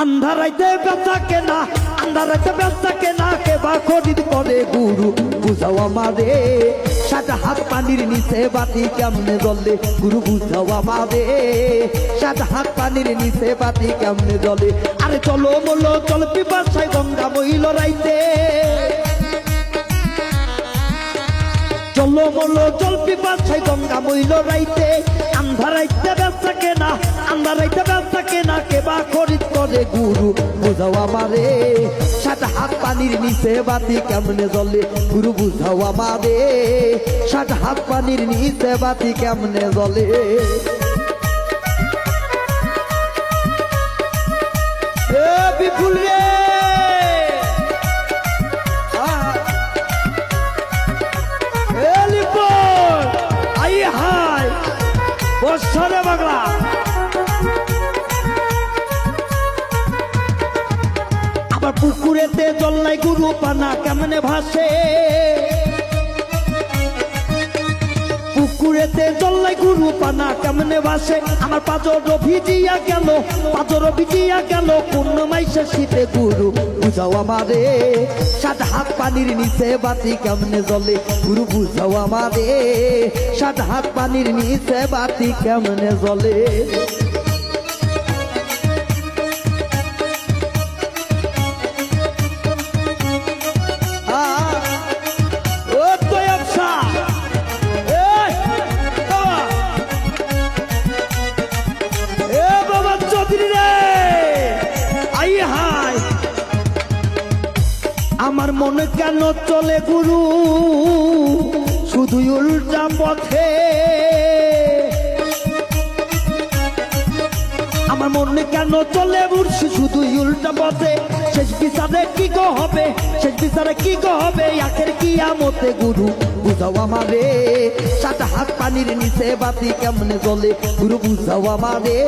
আন্ধারাইতে বেচা কেনা, আন্ধারাইতে বেচা কেনা কে বা খরিদ করে গুরু বুঝাও আমারে। 7 হাত পানির নিচে বাতি কেমনে জ্বলে গুরু বুঝাও আমারে। 7 হাত পানির নিচে বাতি কেমনে জ্বলে। আরে চলো মলো চল পিপাসায় গঙ্গা মহিল রাইতে, চলো মলো চল পিপাসায় গঙ্গা মহিল রাইতে। আন্ধারাইতে বেচা কেনা, আন্ধারাইতে বেচা কেনা কে বা খরিদ করে গুরু বুঝাও আমারে। 7 হাত পানির নিচে বাতি কেমনে জ্বলে গুরু বুঝাও আমারে। 7 হাত পানির নিচে বাতি কেমনে জ্বলে। এ বিপুল রে বৎসরে বাংলা। আবার পুকুরেতে জল নাই গুরু পানা কেমনে ভাসে, পুকুরেতে জল নাই গুরু পানা কেমনে ভাসে। আমার পাঁজর ভিজিয়া গেল, পাঁজর ভিজিয়া গেল পূর্ণ মাইসে শীতে গুরু বুঝাও আমারে। 7 হাত পানির নিচে বাতি কেমনে জ্বলে গুরু বুঝাও আমারে। 7 হাত পানির নিচে বাতি কেমনে জ্বলে। আমার মনে কেন চলে গুরু শুধু উল্টা পথে, আমার মনে কেন চলে মুর্শি শুধু উল্টা পথে। শেষ বিচারে কি গো হবে, শেষ বিচারে কি গো হবে আখের কিয়ামতে গুরু বুঝাও আমারে। 7 হাত পানির নিচে বাতি কেমনে জ্বলে গুরু বুঝাও আমারে।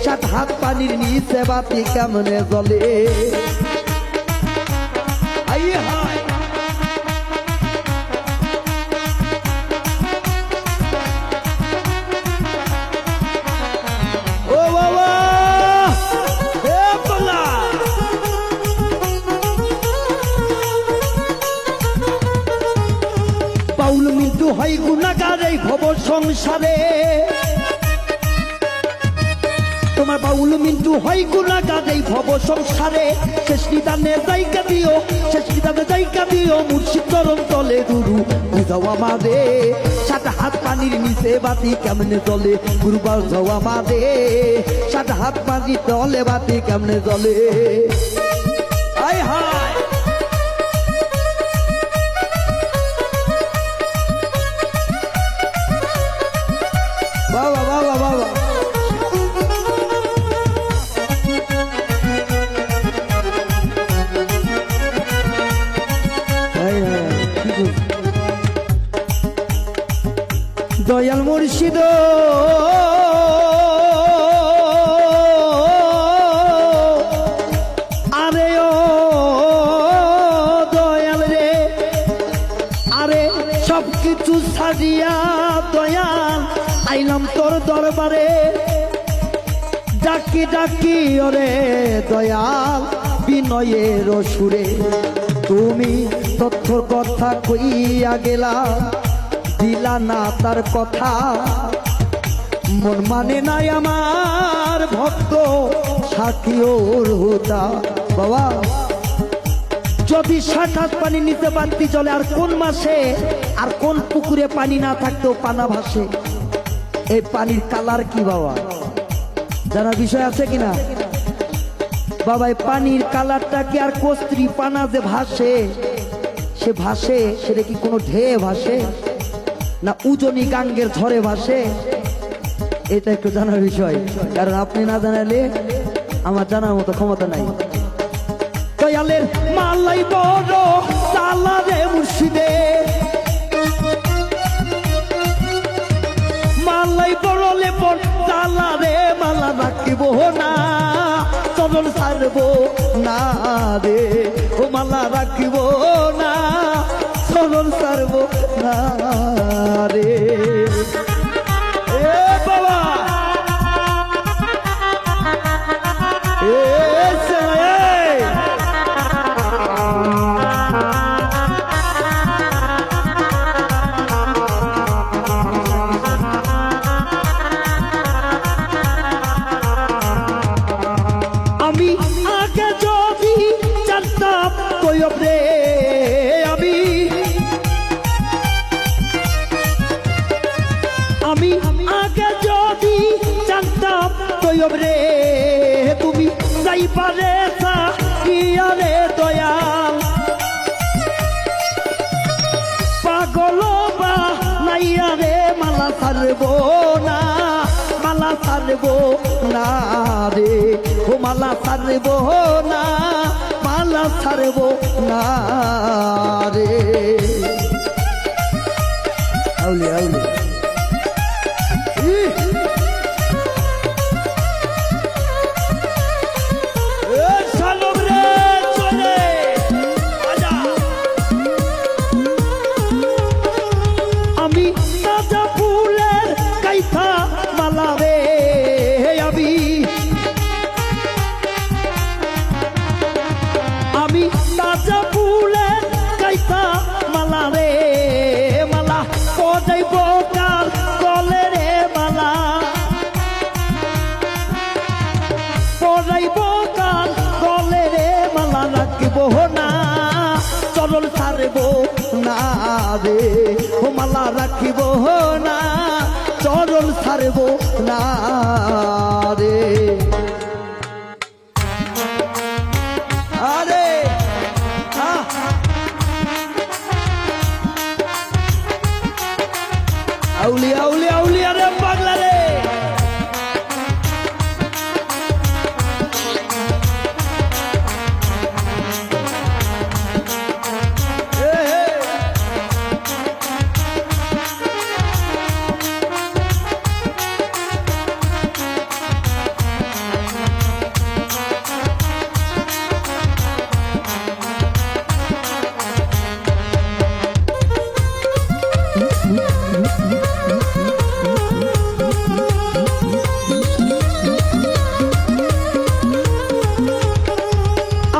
7 হাত পানির নিচে বাতি কেমনে জ্বলে। ও বাবা হে বাংলা, বাউল মিন্টু হয় গুনাহগার এই ভব সংসারে। তোমার বাউল মিন্টু হয় গুনাহগার এই ভব সংসারে। শেষ নিদানে জায়গা দিও, শেষ নিদানে জায়গা দিও মুর্শিদ চরণ তলে গুরু বুঝাও আমারে। 7 হাত পানির নিচে বাতি কেমনে জ্বলে গুরু বুঝাও আমারে। 7 হাত পানির তলে বাতি কেমনে জ্বলে। হায় হায় বাবা বাবা বাবা। দয়াল মুর্শিদ আরে ও দয়াল রে, আরে সবকিছু ছাড়িয়া দয়াল আইলাম তোর দরবারে। ডাকি ডাকি ওরে দয়াল বিনয়ের সুরে, তুমি তথ্যর কথা কইয়া গেলা দিলা না তার কথা। মন মানে নাই আমার ভক্ত সাকিওর হুদা। বাবা যদি 7 হাত পানি নিতে বাতি চলে আর কোন মাসে আর কোন পুকুরে পানি না থাকতেও পানা ভাসে। এই পানির কালার কি বাবা জানার বিষয় আছে কিনা বাবা? এই পানির কালারটা কি আর কস্ত্রী পানা যে ভাসে সে ভাসে সেটা কি কোনো ঢেউ ভাসে না উজনি গাঙ্গের ঝড়ে ভাসে? এটা একটু জানার বিষয়, কারণ আপনি না জানালে আমার জানার মতো ক্ষমতা নাই। দয়ালের মালাই বড় সালা রে মুর্শিদে, মালাই বড় লেপর সালা রে মালা রাখিব না চরণ ছাড়ব না রে। ও মালা রাখিব না চরণ ছাড়ব না রে। এ বাবা এ পারে ইয়ারে দয়াল পাগল বা নাইয়া রে মালা ছাড়বো না মালা ছাড়বো না রে ও মালা ছাড়বো না মালা ছাড়বো না রে আউলি আউলি আমি তাজা ফুলের কাইথা মালা রে আমি তাজা ফুলের কাইথা মালা রে মালা পজাইব কার গলে রে মালা পজাইব কার গলে রে মালা রাখিব না চরণ ছাড়ব না রে ও মালা রাখিব না চরণ ছাড়ব না রে আরে আউলিয়া আউলিয়া আউলিয়া রে পাগলা রে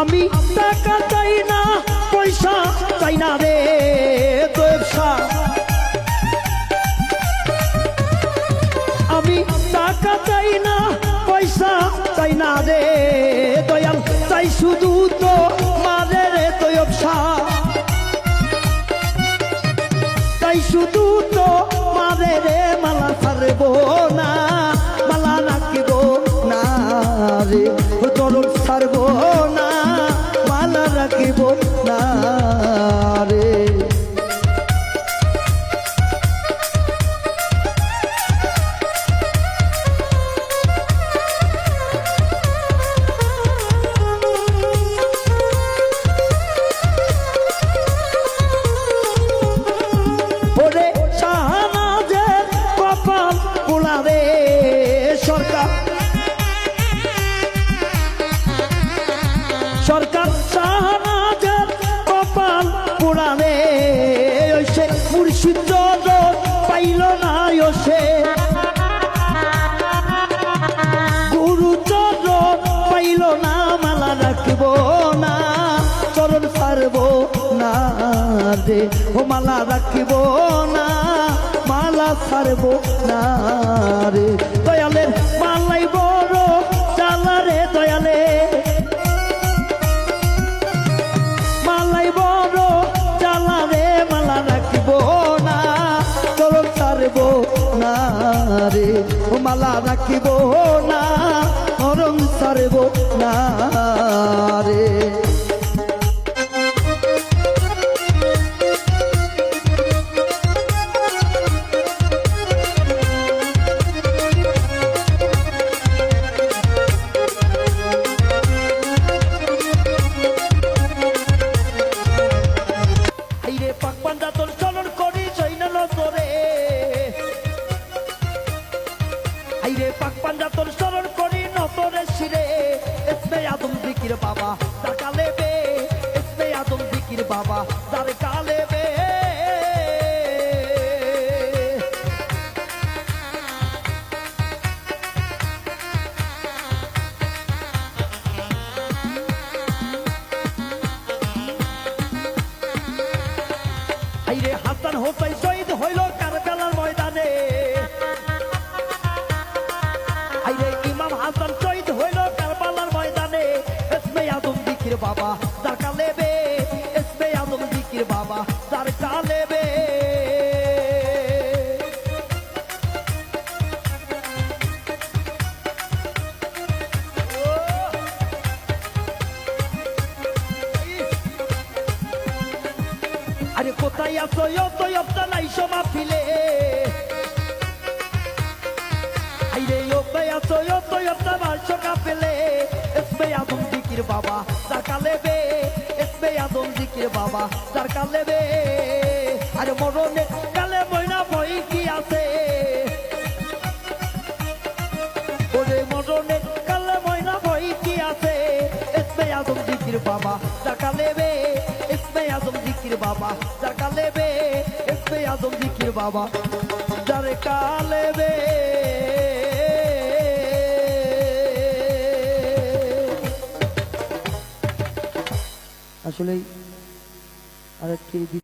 আমি টাকা চাই না পয়সা চাই না রে ব্যবসা আমি টাকা চাই না পয়সা চাই না রে দয়াল চাই শুধু তো মারে রে ব্যবসা চাই শুধু তো মারে রে মালা ছাড়ব না মালা রাখিব না রে চরণ ছাড়ব না মালা রাখিব না রে ওরে শাহনাজের কপাল পোড়া রে সরকার সরকার শাহনাজের কপাল পোড়া রে সে মুর্শিদ পাইল না সে গুরু চরণ পাইল না মালা রাখব না চরণ ছাড়ব না রে ও মালা রাখিব না মালা ছাড়ব না রে দয়ালের মালাই বড় চালা রে দয়ালে মালাই বড় চালা রে মালা রাখিব না চরণ ছাড়ব না রে ও মালা রাখিব না চরণ ছাড়ব না রে পাক পাঞ্জা তোর স্মরণ করি নতরে শিরে ইসমে আদম জিকির বাবা যার কালেবে ইসমে আদম জিকির বাবা যার কালেবে আইরে হাসান হোসেন শহীদ হইল কারবালার ময়দানে আইরে ইমাম হাসান শহীদ হইল কারবালার ময়দানে ইসমে আদম জিকির বাবা যার কালেবে ইসমে আদম জিকির বাবা যার কালেবে কোথায় আছো তৈয়বটা নাই সমা ফিলে আইরে কোথায় আছো তৈয়বটা বাসো কাপেলে এসমে আদম জিকির বাবা জাকালে বে এসমে আদম জিকির বাবা জাকালে বে আরে মরণে কালে ময়না ভয় কি আছে ওরে মরণে কালে ময়না ভয় কি আছে এসমে আদম জিকির বাবা জাকালে বে এসমে আদম জিকির বাবা জাকালে বে এসমে আদম জিকির বাবা যার কালে বে আসলে আরেকটি